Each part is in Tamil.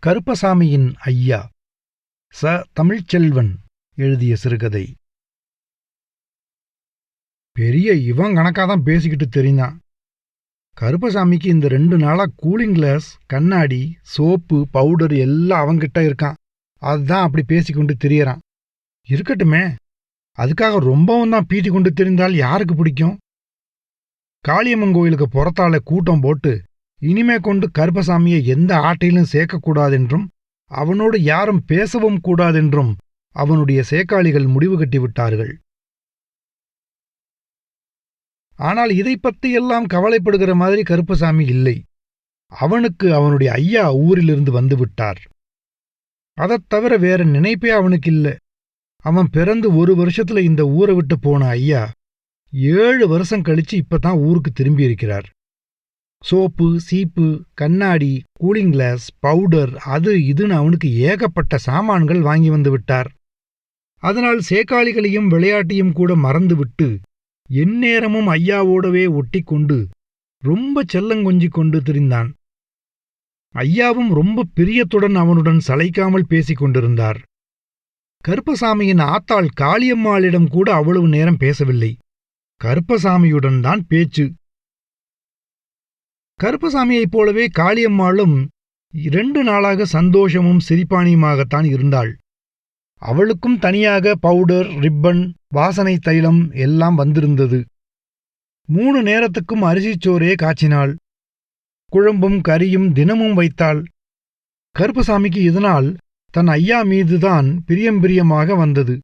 கருப்பசாமியின் ஐயா ச. தமிழ்ச்செல்வன் எழுதிய சிறுகதை. பெரிய இவன் கணக்காதான் பேசிக்கிட்டு தெரிந்தான். கருப்பசாமிக்கு இந்த 2 நாளா கூலிங் கிளாஸ், கண்ணாடி, சோப்பு, பவுடர் எல்லாம் அவங்கிட்ட இருக்கான். அதுதான் அப்படி பேசிக்கொண்டு திரியறான். இருக்கட்டுமே, அதுக்காக ரொம்பவும் தான் பீட்டி கொண்டு தெரிந்தால் யாருக்கு பிடிக்கும்? காளியம்மன் கோயிலுக்கு புறத்தால கூட்டம் போட்டு இனிமே கொண்டு கருப்பசாமியை எந்த ஆட்டையிலும் சேர்க்கக்கூடாதென்றும் அவனோடு யாரும் பேசவும் கூடாதென்றும் அவனுடைய சேக்காளிகள் முடிவு கட்டிவிட்டார்கள். ஆனால் இதை பற்றியெல்லாம் கவலைப்படுகிற மாதிரி கருப்பசாமி இல்லை. அவனுக்கு அவனுடைய ஐயா ஊரிலிருந்து வந்துவிட்டார். அதைத் தவிர வேற நினைப்பே அவனுக்கு இல்லை. அவன் பிறந்து 1 வருஷத்துல இந்த ஊரை விட்டு போன ஐயா 7 வருஷம் கழிச்சு இப்பதான் ஊருக்கு திரும்பியிருக்கிறார். சோப்பு, சீப்பு, கண்ணாடி, கூலிங் கிளாஸ், பவுடர், அது இதுன்னு அவனுக்கு ஏகப்பட்ட சாமான்கள் வாங்கி வந்து விட்டார். அதனால் சேக்காளிகளையும் விளையாட்டையும் கூட மறந்துவிட்டு எந்நேரமும் ஐயாவோடவே ஒட்டிக்கொண்டு ரொம்ப செல்லங்கொஞ்சிக் கொண்டு திரிந்தான். ஐயாவும் ரொம்ப பிரியத்துடன் அவனுடன் சளைக்காமல் பேசிக் கொண்டிருந்தார். கருப்பசாமியின் ஆத்தாள் காளியம்மாளிடம் கூட அவ்வளவு நேரம் பேசவில்லை. கருப்பசாமியுடன் தான் பேச்சு. கருப்பசாமியைப் போலவே காளியம்மாளும் 2 நாளாக சந்தோஷமும் சிரிப்பானியுமாகத்தான் இருந்தாள். அவளுக்கும் தனியாக பவுடர், ரிப்பன், வாசனை தைலம் எல்லாம் வந்திருந்தது. 3 நேரத்துக்கும் அரிசிச்சோரே காய்ச்சினாள். குழம்பும் கறியும் தினமும் வைத்தாள். கருப்பசாமிக்கு இதனால் தன் ஐயா மீதுதான் பிரியமாக வந்தது.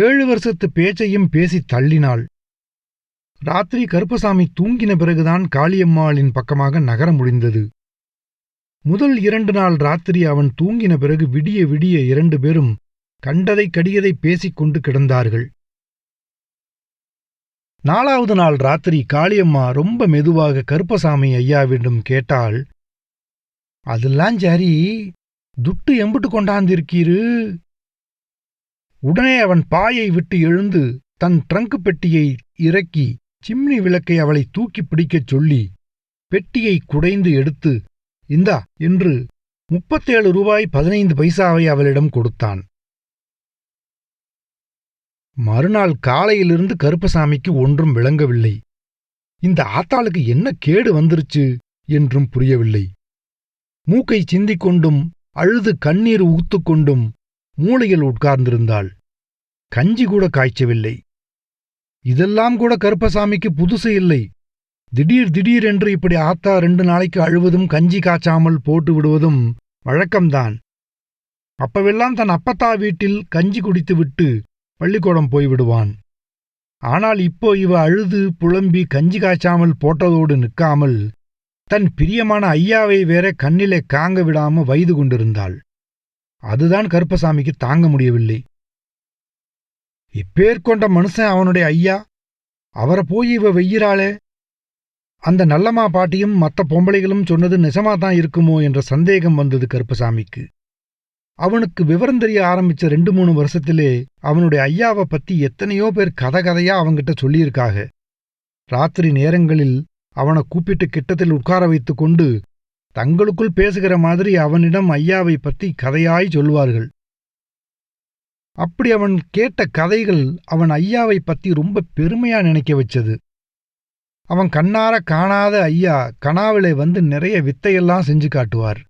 7 வருஷத்து பேச்சையும் பேசி தள்ளினாள். ராத்திரி கருப்பசாமி தூங்கின பிறகுதான் காளியம்மாளின் பக்கமாக நகர முடிந்தது. முதல் 2 நாள் ராத்திரி அவன் தூங்கின பிறகு விடிய 2 பேரும் கண்டதை கடியதை பேசிக்கொண்டு கிடந்தார்கள். 4வது நாள் ராத்திரி காளியம்மா ரொம்ப மெதுவாக கருப்பசாமி ஐயாவிடம் கேட்டாள், அதெல்லாம் சரி, துட்டு எம்புட்டு கொண்டாந்திருக்கீரு? உடனே அவன் பாயை விட்டு எழுந்து தன் ட்ரங்கு பெட்டியை இறக்கி சிம்னி விளக்கை அவளை தூக்கி பிடிக்கச் சொல்லி பெட்டியை குடைந்து எடுத்து இந்தா என்று 37 ரூபாய் 15 பைசாவை அவளிடம் கொடுத்தான். மறுநாள் காலையிலிருந்து கருப்பசாமிக்கு ஒன்றும் விளங்கவில்லை. இந்த ஆத்தாளுக்கு என்ன கேடு வந்துருச்சு என்றும் புரியவில்லை. மூக்கை சிந்திக்கொண்டும் அழுது கண்ணீர் ஊத்துக்கொண்டும் மூலையில் உட்கார்ந்திருந்தாள். கஞ்சி கூட காய்ச்சவில்லை. இதெல்லாம் கூட கருப்பசாமிக்கு புதுசு இல்லை. திடீரென்று இப்படி ஆத்தா 2 நாளைக்கு அழுவதும் கஞ்சி காய்ச்சாமல் போட்டு விடுவதும் வழக்கம்தான். அப்பவெல்லாம் தன் அப்பத்தா வீட்டில் கஞ்சி குடித்துவிட்டு பள்ளிக்கூடம் போய்விடுவான். ஆனால் இப்போ இவ அழுது புலம்பி கஞ்சி காய்ச்சாமல் போட்டதோடு நிற்காமல் தன் பிரியமான ஐயாவை வேற கண்ணிலே காங்க விடாம வைது கொண்டிருந்தாள். அதுதான் கருப்பசாமிக்கு தாங்க முடியவில்லை. இப்பேற்கொண்ட மனுஷன் அவனுடைய ஐயா, அவரை போய் இவ வெய்யிறாளே. அந்த நல்லம்மா பாட்டியும் மற்ற பொம்பளைகளும் சொன்னது நிஜமாதான் இருக்குமோ என்ற சந்தேகம் வந்தது கருப்பசாமிக்கு. அவனுக்கு விவரம் தெரிய ஆரம்பிச்ச 2-3 வருஷத்திலே அவனுடைய ஐயாவை பத்தி எத்தனையோ பேர் கதையா அவங்கிட்ட சொல்லியிருக்காக. ராத்திரி நேரங்களில் அவனை கூப்பிட்டு கிட்டத்தில் உட்கார வைத்து கொண்டு தங்களுக்குள் பேசுகிற மாதிரி அவனிடம் ஐயாவை பத்தி கதையாய் சொல்லுவார்கள். அப்படி அவன் கேட்ட கதைகள் அவன் ஐயாவை பத்தி ரொம்ப பெருமையா நினைக்க வச்சது. அவன் கண்ணார காணாத ஐயா கனாவிலே வந்து நிறைய வித்தையெல்லாம் செஞ்சு காட்டுவார்.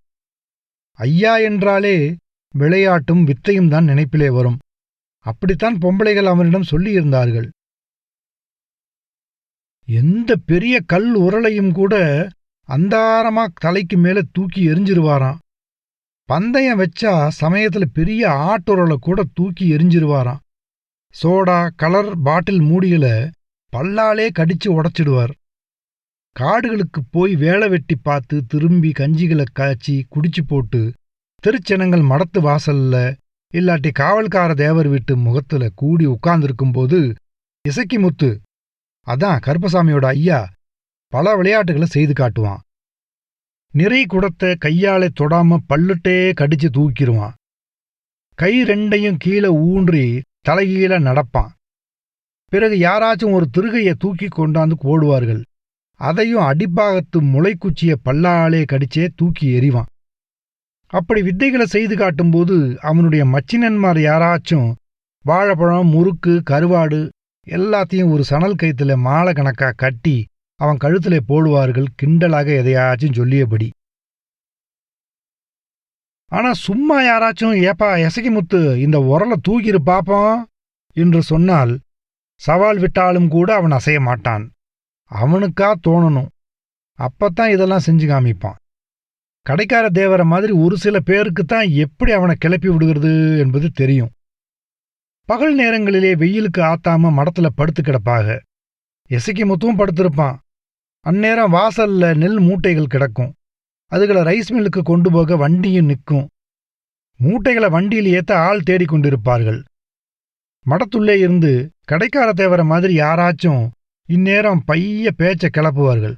ஐயா என்றாலே விளையாட்டும் வித்தையும் தான் நினைப்பிலே வரும். அப்படித்தான் பொம்பளைகள் அவனிடம் சொல்லியிருந்தார்கள். எந்த பெரிய கல் உரளையும் கூட அந்தாரமா தலைக்கு மேல தூக்கி எரிஞ்சிருவாராம். பந்தயம் வச்சா சமயத்துல பெரிய ஆட்டுரலை கூட தூக்கி எரிஞ்சிருவாராம். சோடா, கலர் பாட்டில் மூடிகளை பல்லாலே கடிச்சு உடைச்சிடுவார். காடுகளுக்கு போய் வேலை வெட்டி பார்த்து திரும்பி கஞ்சிகளை காய்ச்சி குடிச்சு போட்டு திருச்சனங்கள் மடத்து வாசல்ல இல்லாட்டி காவல்கார தேவர் வீட்டு முகத்துல கூடி உட்கார்ந்திருக்கும்போது இசக்கி முத்து, அதான் கருப்பசாமியோட ஐயா, பல விளையாட்டுகளை செய்து காட்டுவான். நிறை குடத்தை கையாலே தொடாம பல்லுட்டே கடிச்சு தூக்கிடுவான். கை 2யும் கீழே ஊன்றி தலைகீழ நடப்பான். பிறகு யாராச்சும் ஒரு திருகையை தூக்கி கொண்டாந்து போடுவார்கள். அதையும் அடிப்பாகத்து முளைக்குச்சிய பல்லாலே கடிச்சே தூக்கி எறிவான். அப்படி வித்தைகளை செய்து காட்டும்போது அவனுடைய மச்சினன்மார் யாராச்சும் வாழைப்பழம், முறுக்கு, கருவாடு எல்லாத்தையும் ஒரு சணல் கயித்துல மாலை கணக்கா கட்டி அவன் கழுத்திலே போடுவார்கள், கிண்டலாக எதையாச்சும் சொல்லியபடி. ஆனா சும்மா யாராச்சும் ஏப்பா எசகிமுத்து இந்த உரலை தூக்கிரு பாப்போம் என்று சொன்னால் சவால் விட்டாலும் கூட அவன் அசைய மாட்டான். அவனுக்கா தோணணும். அப்பத்தான் இதெல்லாம் செஞ்சு காமிப்பான். கடைக்கார தேவரை மாதிரி ஒரு சில பேருக்குத்தான் எப்படி அவனை கிளப்பி விடுகிறது என்பது தெரியும். பகல் நேரங்களிலே வெயிலுக்கு ஆத்தாம மடத்துல படுத்து கிடப்பாக. எசகிமுத்தும் படுத்திருப்பான். அந்நேரம் வாசல்ல நெல் மூட்டைகள் கிடக்கும். அதுகளை ரைஸ் மில்லுக்கு கொண்டு போக வண்டியும் நிற்கும். மூட்டைகளை வண்டியில் ஏத்த ஆள் தேடிக்கொண்டிருப்பார்கள். மடத்துள்ளே இருந்து கடைக்கார தேவரை மாதிரி யாராச்சும் இந்நேரம் பைய பேச்ச கிளப்புவார்கள்.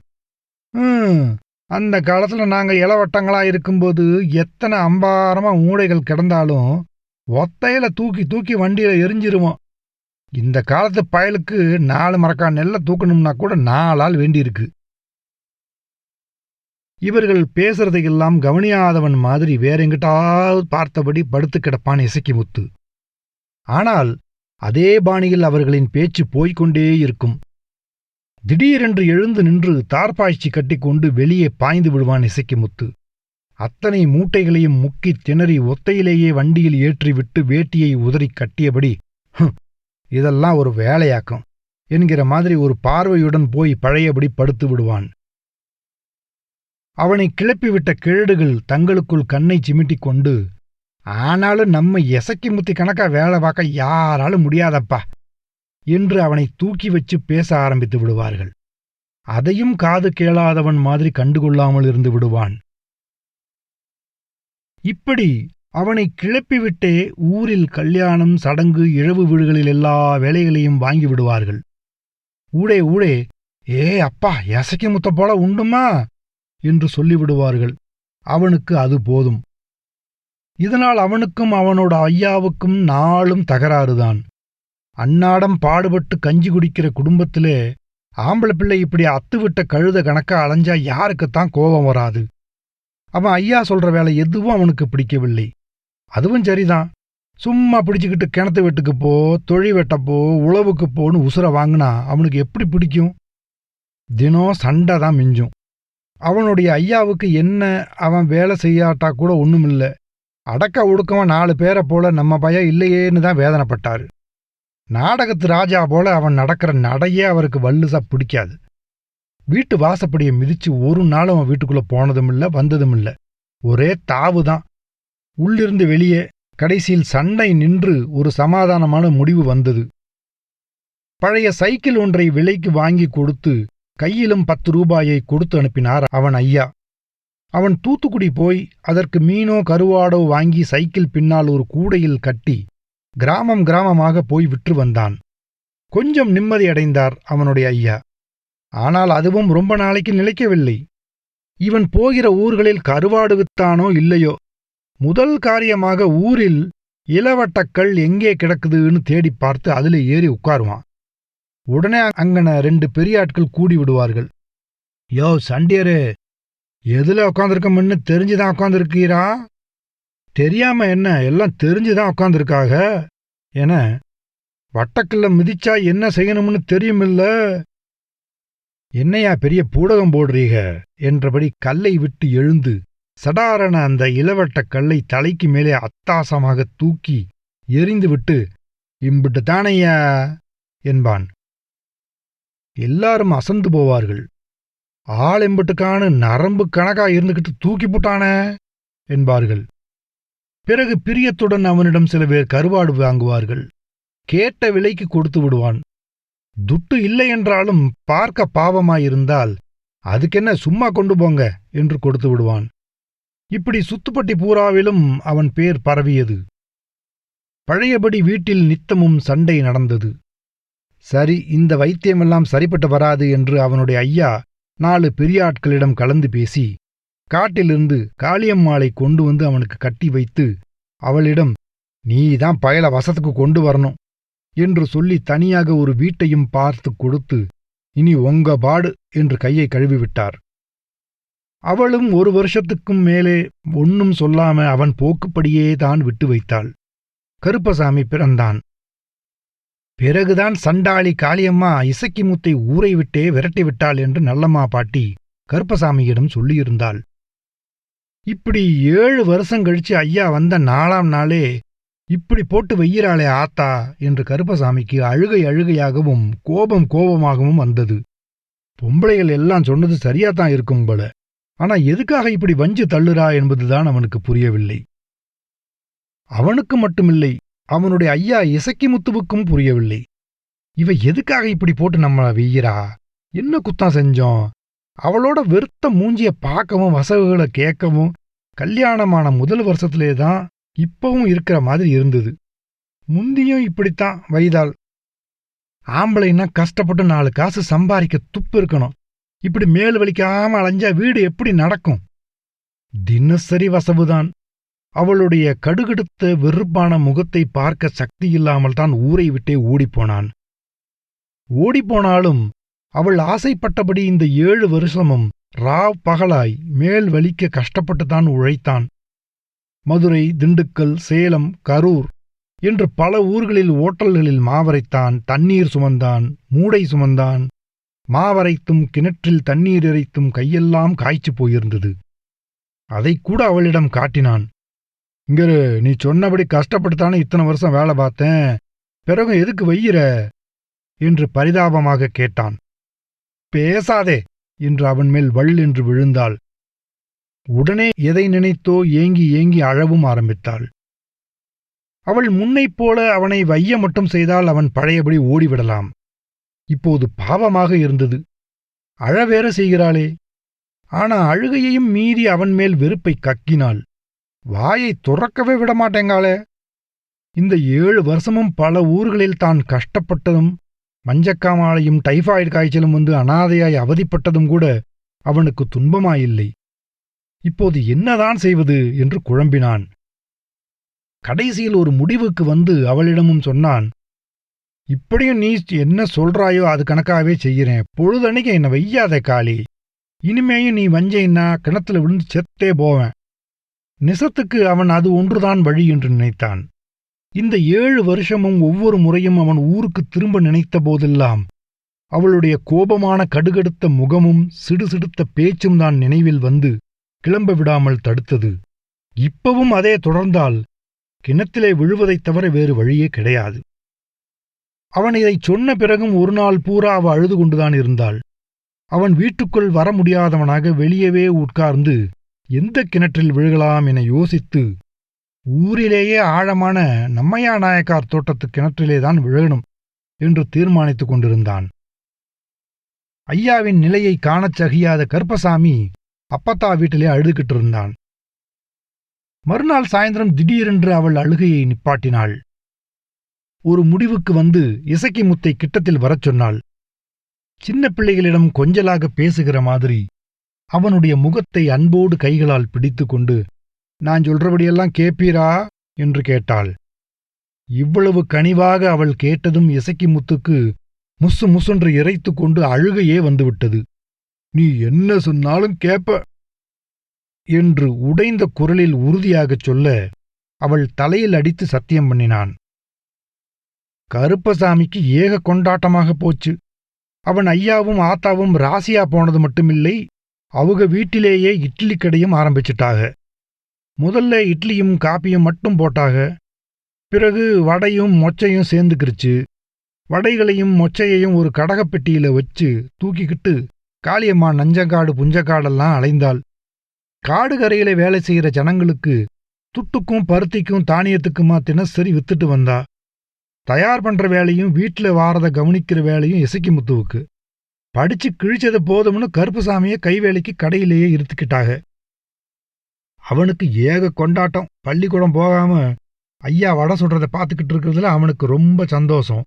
அந்த காலத்துல நாங்க இளவட்டங்களா இருக்கும்போது எத்தனை அம்பாரமா மூடைகள் கிடந்தாலும் ஒத்தையில தூக்கி தூக்கி வண்டியில எரிஞ்சிருவோம். இந்த காலத்து பயலுக்கு 4 மரக்கா நெல்லை தூக்கணும்னா கூட 4 ஆள் வேண்டியிருக்கு. இவர்கள் பேசுறதையெல்லாம் கவனியாதவன் மாதிரி வேற எங்கிட்டாவது பார்த்தபடி படுத்து கிடப்பான் எசகிமுத்து. ஆனால் அதே பாணியில் அவர்களின் பேச்சு போய்கொண்டே இருக்கும். திடீரென்று எழுந்து நின்று தார்பாய்ச்சி கட்டிக்கொண்டு வெளியே பாய்ந்து விடுவான் எசகிமுத்து. அத்தனை மூட்டைகளையும் முக்கித் திணறி ஒத்தையிலேயே வண்டியில் ஏற்றிவிட்டு வேட்டியை உதறி கட்டியபடி, இதெல்லாம் ஒரு வேலையாக்கும் என்கிற மாதிரி ஒரு பார்வையுடன் போய் பழையபடி படுத்து விடுவான். அவனை கிளப்பிவிட்ட கிழடுகள் தங்களுக்குள் கண்ணை சிமிட்டிக் கொண்டு, ஆனாலும் நம்ம எசகிமுத்தி கணக்கா வேலை பார்க்க யாராலும் முடியாதப்பா என்று அவனை தூக்கி வச்சு பேச ஆரம்பித்து விடுவார்கள். அதையும் காது கேளாதவன் மாதிரி கண்டுகொள்ளாமல் இருந்து விடுவான். இப்படி அவனை கிளப்பிவிட்டே ஊரில் கல்யாணம், சடங்கு, இழவு வீடுகளில் எல்லா வேலைகளையும் வாங்கி விடுவார்கள். ஊடே ஊடே, ஏ அப்பா எசகிமுத்த போல உண்டுமா என்று சொல்லிவிடுவார்கள். அவனுக்கு அது போதும். இதனால் அவனுக்கும் அவனோட ஐயாவுக்கும் நாளும் தகராறுதான். அன்னாடம் பாடுபட்டு கஞ்சி குடிக்கிற குடும்பத்திலே ஆம்பளை பிள்ளை இப்படி அத்துவிட்ட கழுத கணக்கா அலைஞ்சா யாருக்குத்தான் கோபம் வராது? அவன் ஐயா சொல்ற வேலை எதுவும் அவனுக்கு பிடிக்கவில்லை. அதுவும் சரிதான். சும்மா பிடிச்சுக்கிட்டு கிணத்து வெட்டுக்கு போ, தொழி வெட்டப்போ, உழவுக்கு போன்னு உசுர வாங்கினா அவனுக்கு எப்படி பிடிக்கும்? தினம் சண்டை தான் மிஞ்சும். அவனுடைய ஐயாவுக்கு என்ன அவன் வேலை செய்யாட்டா கூட ஒண்ணுமில்ல, அடக்க ஒடுக்கவன் 4 பேரை போல நம்ம பையன் இல்லையேன்னு தான் வேதனைப்பட்டாரு. நாடகத்து ராஜா போல அவன் நடக்கிற நடையே அவருக்கு வல்லுசா பிடிக்காது. வீட்டு வாசப்படியை மிதிச்சு ஒரு நாள் அவன் வீட்டுக்குள்ள போனதுமில்ல, வந்ததுமில்ல. ஒரே தாவுதான். உள்ளிருந்து வெளியே. கடைசியில் சண்டை நின்று ஒரு சமாதானமான முடிவு வந்தது. பழைய சைக்கிள் ஒன்றை விலைக்கு வாங்கி கொடுத்து கையிலும் 10 ரூபாயை கொடுத்து அனுப்பினார் அவன் ஐயா. அவன் தூத்துக்குடி போய் அதற்கு மீனோ கருவாடோ வாங்கி சைக்கிள் பின்னால் ஒரு கூடையில் கட்டி கிராமம் கிராமமாக போய் விற்று வந்தான். கொஞ்சம் நிம்மதியடைந்தார் அவனுடைய ஐயா. ஆனால் அதுவும் ரொம்ப நாளைக்கு நிலைக்கவில்லை. இவன் போகிற ஊர்களில் கருவாடு வித்தானோ இல்லையோ, முதல் காரியமாக ஊரில் இளவட்டக்கள் எங்கே கிடக்குதுன்னு தேடி பார்த்து அதில் ஏறி உட்காருவான். உடனே அங்கன 2 பெரிய ஆட்கள் கூடி விடுவார்கள். யோ சண்டியரு, எதுல உட்காந்துருக்கோம்னு தெரிஞ்சுதான் உட்காந்துருக்கீரா? தெரியாம என்ன, எல்லாம் தெரிஞ்சுதான் உட்காந்துருக்காக என, வட்டக்கல்ல மிதிச்சா என்ன செய்யணும்னு தெரியுமில்ல. என்னையா பெரிய பூடகம் போடுறீக என்றபடி கல்லை விட்டு எழுந்து சடாரண அந்த இளவட்ட கல்லை தலைக்கு மேலே அத்தாசமாக தூக்கி எரிந்துவிட்டு, இம்பிட்டு தானையா என்பான். எல்லாரும் அசந்து போவார்கள். ஆள் எம்பிட்டுக்கானு நரம்பு கணக்கா இருந்துகிட்டு தூக்கி போட்டானே என்பார்கள். பிறகு பிரியத்துடன் அவனிடம் சில பேர் கருவாடு வாங்குவார்கள். கேட்ட விலைக்கு கொடுத்து விடுவான். துட்டு இல்லை என்றாலும் பார்க்க பாவமாயிருந்தால் அதுக்கென்ன சும்மா கொண்டு போங்க என்று கொடுத்து விடுவான். இப்படி சுத்துப்பட்டி பூராவிலும் அவன் பேர் பரவியது. பழையபடி வீட்டில் நித்தமும் சண்டை நடந்தது. சரி, இந்த வைத்தியமெல்லாம் சரிப்பட்டு வராது என்று அவனுடைய ஐயா 4 பெரிய ஆட்களிடம் கலந்து பேசி காட்டிலிருந்து காளியம்மாளை கொண்டு வந்து அவனுக்கு கட்டி வைத்து அவளிடம், நீதான் பயல வசத்துக்கு கொண்டு வரணும் என்று சொல்லி தனியாக ஒரு வீட்டையும் பார்த்து கொடுத்து, இனி உங்க பாடு என்று கையை கழுவிவிட்டார். அவளும் 1 வருஷத்துக்கும் மேலே ஒன்னும் சொல்லாம அவன் போக்குப்படியே தான் விட்டு வைத்தாள். கருப்பசாமி பிறந்தான். பிறகுதான் சண்டாளி காளியம்மா இசக்கிமுத்தை ஊரை விட்டே விரட்டிவிட்டாள் என்று நல்லம்மா பாட்டி கருப்பசாமியிடம் சொல்லியிருந்தாள். இப்படி 7 வருஷம் கழிச்சு ஐயா வந்த 4ஆம் நாளே இப்படி போட்டு வெய்யிறாளே ஆத்தா என்று கருப்பசாமிக்கு அழுகையாகவும் கோபமாகவும் வந்தது. பொம்பளைகள் எல்லாம் சொன்னது சரியாத்தான் இருக்கும் போல. ஆனா எதுக்காக இப்படி வஞ்சு தள்ளுறா என்பதுதான் அவனுக்கு புரியவில்லை. அவனுக்கு மட்டுமில்லை, அவனுடைய ஐயா இசக்கிமுத்துவுக்கும் புரியவில்லை. இவ எதுக்காக இப்படி போட்டு நம்மள வெய்யிறா? என்ன குத்தம் செஞ்சோம்? அவளோட வெறுத்த மூஞ்சிய பார்க்கவும் வசவுகளை கேட்கவும் கல்யாணமான முதல் வருஷத்திலேதான் இப்பவும் இருக்கிற மாதிரி இருந்தது. முந்தியும் இப்படித்தான் வைதாள். ஆம்பளைன்னா கஷ்டப்பட்டு 4 காசு சம்பாதிக்க துப்பு இருக்கணும். இப்படி மேல் வலிக்காம அலைஞ்சா வீடு எப்படி நடக்கும்? தினசரி வசவுதான். அவளுடைய கடுகடுத்த வெறுப்பான முகத்தை பார்க்க சக்தி இல்லாமல் தான் ஊரை விட்டே ஓடிப்போனான். ஓடிப்போனாலும் அவள் ஆசைப்பட்டபடி இந்த 7 வருஷமும் ராவ் பகலாய் மேல் வலிக்க கஷ்டப்பட்டுத்தான் உழைத்தான். மதுரை, திண்டுக்கல், சேலம், கரூர் என்று பல ஊர்களில் ஓட்டல்களில் மாவரைத்தான், தண்ணீர் சுமந்தான், மூடை சுமந்தான். மாவரைத்தும் கிணற்றில் தண்ணீர் இறைத்தும் கையெல்லாம் காய்ச்சி போயிருந்தது. அதைக்கூட அவளிடம் காட்டினான். இங்கரு, நீ சொன்னபடி கஷ்டப்பட்டுத்தானே இத்தனை வருஷம் வேலை பார்த்தேன், பிறகு எதுக்கு வெய்யிற என்று பரிதாபமாக கேட்டான். பேசாதே என்று அவன் மேல் வள் என்று விழுந்தாள். உடனே எதை நினைத்தோ ஏங்கி ஏங்கி அழவும் ஆரம்பித்தாள். அவள் முன்னைப் போல அவனை வைய மட்டும் செய்தால் அவன் பழையபடி ஓடிவிடலாம். இப்போது பாவமாக இருந்தது. அழவேற செய்கிறாளே. ஆனா அழுகையையும் மீறி அவன் மேல் வெறுப்பை கக்கினாள். வாயை துறக்கவே விடமாட்டேங்காளே. இந்த 7 வருஷமும் பல ஊர்களில் தான் கஷ்டப்பட்டதும் மஞ்சக்காமாலையும் டைபாய்டு காய்ச்சலும் வந்து அனாதையாய் அவதிப்பட்டதும் கூட அவனுக்கு துன்பமாயில்லை. இப்போது என்னதான் செய்வது என்று குழம்பினான். கடைசியில் ஒரு முடிவுக்கு வந்து அவளிடமும் சொன்னான். இப்படியும் நீ என்ன சொல்றாயோ அது கணக்காகவே செய்கிறேன். பொழுதன்னைக்கு என்னை வெய்யாத காளி. இனிமேயும் நீ வஞ்சைன்னா கிணத்துல விழுந்து செத்தே போவேன். நிசத்துக்கு அவன் அது ஒன்றுதான் வழி என்று நினைத்தான். இந்த 7 வருஷமும் ஒவ்வொரு முறையும் அவன் ஊருக்கு திரும்ப நினைத்த போதெல்லாம் அவளுடைய கோபமான கடுகடுத்த முகமும் சிடுசிடுத்த பேச்சும் தான் நினைவில் வந்து கிளம்ப விடாமல் தடுத்தது. இப்பவும் அதே தொடர்ந்தால் கிணத்திலே விழுவதைத் தவிர வேறு வழியே கிடையாது. அவன் இதைச் சொன்ன பிறகும் ஒரு நாள் பூரா அவ அழுது கொண்டுதான் இருந்தாள். அவன் வீட்டுக்குள் வர முடியாதவனாக வெளியவே உட்கார்ந்து எந்த கிணற்றில் விழுகலாம் என யோசித்து ஊரிலேயே ஆழமான நம்மையா நாயக்கார் தோட்டத்து கிணற்றிலேதான் விழணும் என்று தீர்மானித்துக் கொண்டிருந்தான். ஐயாவின் நிலையை காணச் சகியாத கருப்பசாமி அப்பத்தா வீட்டிலே அழுதுகிட்டு இருந்தான். மறுநாள் சாயந்தரம் திடீரென்று அவள் அழுகையை நிப்பாட்டினாள். ஒரு முடிவுக்கு வந்து இசக்கிமுத்தை கிட்டத்தில் வரச் சொன்னாள். சின்ன பிள்ளைகளிடம் கொஞ்சலாக பேசுகிற மாதிரி அவனுடைய முகத்தை அன்போடு கைகளால் பிடித்துக்கொண்டு, நான் சொல்றபடியெல்லாம் கேப்பீரா என்று கேட்டாள். இவ்வளவு கனிவாக அவள் கேட்டதும் இசக்கிமுத்துக்கு முசு முசென்று இறைத்துக் கொண்டு அழுகையே வந்துவிட்டது. நீ என்ன சொன்னாலும் கேப்ப என்று உடைந்த குரலில் உறுதியாகச் சொல்ல அவள் தலையில் அடித்து சத்தியம் பண்ணினான். கருப்பசாமிக்கு ஏக கொண்டாட்டமாக போச்சு. அவன் ஐயாவும் ஆத்தாவும் ராசியா போனது மட்டுமில்லை, அவங்க வீட்டிலேயே இட்லி கடையும் ஆரம்பிச்சிட்டாக. முதல்ல இட்லியும் காப்பியும் மட்டும் போட்டாக. பிறகு வடையும் மொச்சையும் சேர்ந்துக்கிருச்சு. வடைகளையும் மொச்சையையும் ஒரு கடகப்பெட்டியில வச்சு தூக்கிக்கிட்டு காளியம்மா நஞ்சங்காடு புஞ்சக்காடெல்லாம் அலைந்தாள். காடு கரையில வேலை செய்கிற ஜனங்களுக்கு துட்டுக்கும் பருத்திக்கும் தானியத்துக்குமா தினசரி வித்துட்டு வந்தா. தயார் பண்ற வேலையும் வீட்டில் வாரத கவனிக்கிற வேலையும் இசக்கிமுத்துவுக்கு. படிச்சு கிழிச்சது போதும்னு கருப்புசாமியை கைவேலைக்கு கடையிலேயே இருத்துக்கிட்டாக. அவனுக்கு ஏக கொண்டாட்டம். பள்ளிக்கூடம் போகாம ஐயா வடை சுடுறதை பார்த்துக்கிட்டு இருக்கிறதுல அவனுக்கு ரொம்ப சந்தோஷம்.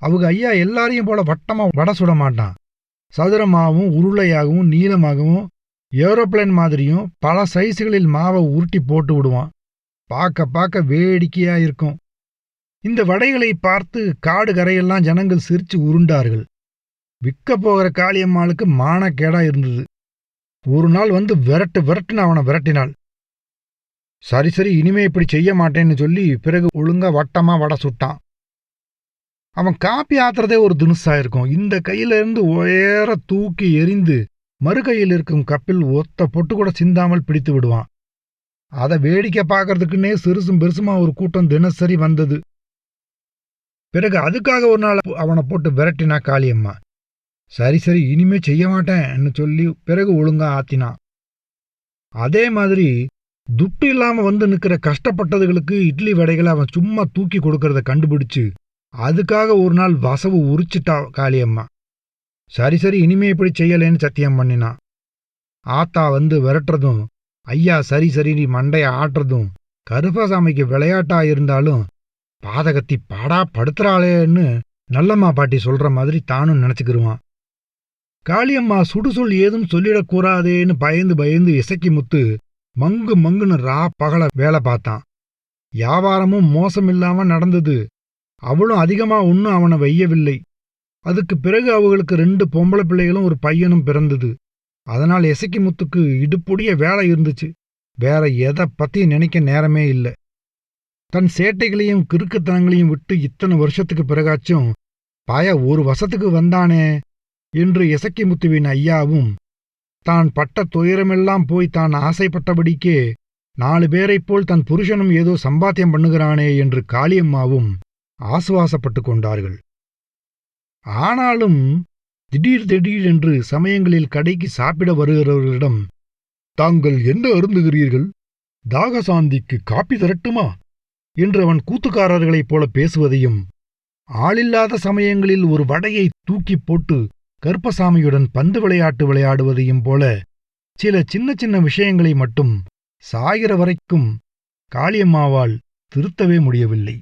அவங்க ஐயா எல்லாரையும் போல வட்டமா வடை சுட மாட்டான். சதுரமாகவும் உருளையாகவும் நீளமாகவும் ஏரோப்ளேன் மாதிரியும் பல சைஸுகளில் மாவை உருட்டி போட்டு விடுவான். பார்க்க பார்க்க வேடிக்கையா இருக்கும். இந்த வடைகளை பார்த்து காடு கரையெல்லாம் ஜனங்கள் சிரிச்சு உருண்டார்கள். விற்க போகிற காளியம்மாளுக்கு மானக்கேடா இருந்தது. ஒரு நாள் வந்து விரட்டுன்னு அவனை விரட்டினாள். சரி இனிமே இப்படி செய்ய மாட்டேன்னு சொல்லி பிறகு ஒழுங்கா வட்டமா வடை சுட்டான். அவன் காப்பி ஆத்துறதே ஒரு தினுசா இருக்கும். இந்த கையில இருந்து உயர தூக்கி எறிந்து மறு கையில் இருக்கும் கப்பில் ஒத்த பொட்டு கூட சிந்தாமல் பிடித்து விடுவான். அதை வேடிக்கை பார்க்கறதுக்குன்னே சிறுசும் பெருசுமா ஒரு கூட்டம் தினசரி வந்தது. பிறகு அதுக்காக ஒரு நாள் அவனை போட்டு விரட்டினா காளியம்மா. சரி இனிமே செய்ய மாட்டேன்னு சொல்லி பிறகு ஒழுங்கா ஆத்தினான். அதே மாதிரி துட்டு இல்லாம வந்து நிக்கிற கஷ்டப்பட்டதுகளுக்கு இட்லி வடைகளை அவன் சும்மா தூக்கி கொடுக்கறத கண்டுபிடிச்சு அதுக்காக ஒரு நாள் வசவு உரிச்சிட்டா காளியம்மா. சரி இனிமே இப்படி செய்யலேன்னு சத்தியம் பண்ணினான். ஆத்தா வந்து விரட்டுறதும் ஐயா சரி மண்டைய ஆட்டுறதும் கருப்பசாமிக்கு விளையாட்டா இருந்தாலும் பாதகத்தி பாடா படுத்துறாளேன்னு நல்லம்மா பாட்டி சொல்ற மாதிரி தானும் நினைச்சுக்கிருவான். காளியம்மா சுடுசொல் ஏதும் சொல்லிடக்கூடாதேன்னு பயந்து இசக்கி முத்து மங்குன்னு பகல வேலை பார்த்தான். வியாபாரமும் மோசமில்லாம நடந்தது. அவளும் அதிகமா ஒன்னும் அவனை வெய்யவில்லை. அதுக்கு பிறகு அவங்களுக்கு 2 பொம்பளை பிள்ளைகளும் ஒரு பையனும் பிறந்தது. அதனால் இசக்கி முத்துக்கு இடுப்புடைய வேலை இருந்துச்சு. வேற எதை பத்தி நினைக்க நேரமே இல்லை. தன் சேட்டைகளையும் கிறுக்குத்தனங்களையும் விட்டு இத்தனை வருஷத்துக்கு பிறகாச்சும் பாய ஒரு வசத்துக்கு வந்தானே என்று இசக்கி முத்துவின் ஐயாவும் தான் பட்ட துயரமெல்லாம் போய் தான் ஆசைப்பட்டபடிக்கே 4 பேரைப் போல் தன் புருஷனும் ஏதோ சம்பாத்தியம் பண்ணுகிறானே என்று காளியம்மாவும் ஆசுவாசப்பட்டு கொண்டார்கள். ஆனாலும் திடீர் என்று சமயங்களில் கடைக்கு சாப்பிட வருகிறவர்களிடம், தாங்கள் என்ன அருந்துகிறீர்கள்? தாகசாந்திக்கு காப்பி தரட்டுமா என்று அவன் கூத்துக்காரர்களைப் போல பேசுவதையும், ஆளில்லாத சமயங்களில் ஒரு வடையை தூக்கிப் போட்டு கருப்பசாமியுடன் பந்து விளையாட்டு விளையாடுவதையும் போல சில சின்ன விஷயங்களை மட்டும் சாகிற வரைக்கும் காளியம்மாவால் திருத்தவே முடியவில்லை.